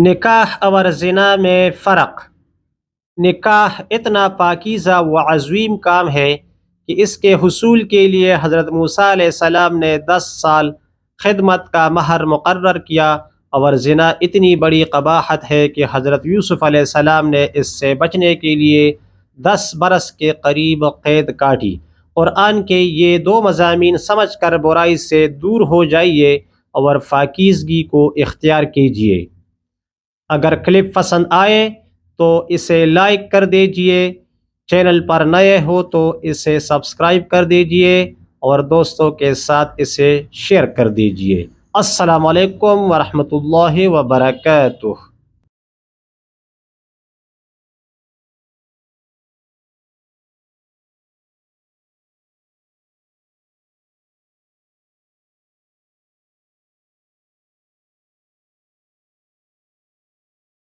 نکاح اور زنا میں فرق۔ نکاح اتنا پاکیزہ و عظیم کام ہے کہ اس کے حصول کے لیے حضرت موسیٰ علیہ السلام نے 10 سال خدمت کا مہر مقرر کیا، اور زنا اتنی بڑی قباحت ہے کہ حضرت یوسف علیہ السلام نے اس سے بچنے کے لیے 10 برس کے قریب قید کاٹی۔ قرآن کے یہ دو مضامین سمجھ کر برائی سے دور ہو جائیے اور پاکیزگی کو اختیار کیجیے۔ اگر کلپ پسند آئے تو اسے لائک کر دیجئے، چینل پر نئے ہو تو اسے سبسکرائب کر دیجئے اور دوستوں کے ساتھ اسے شیئر کر دیجئے۔ السلام علیکم ورحمۃ اللہ وبرکاتہ۔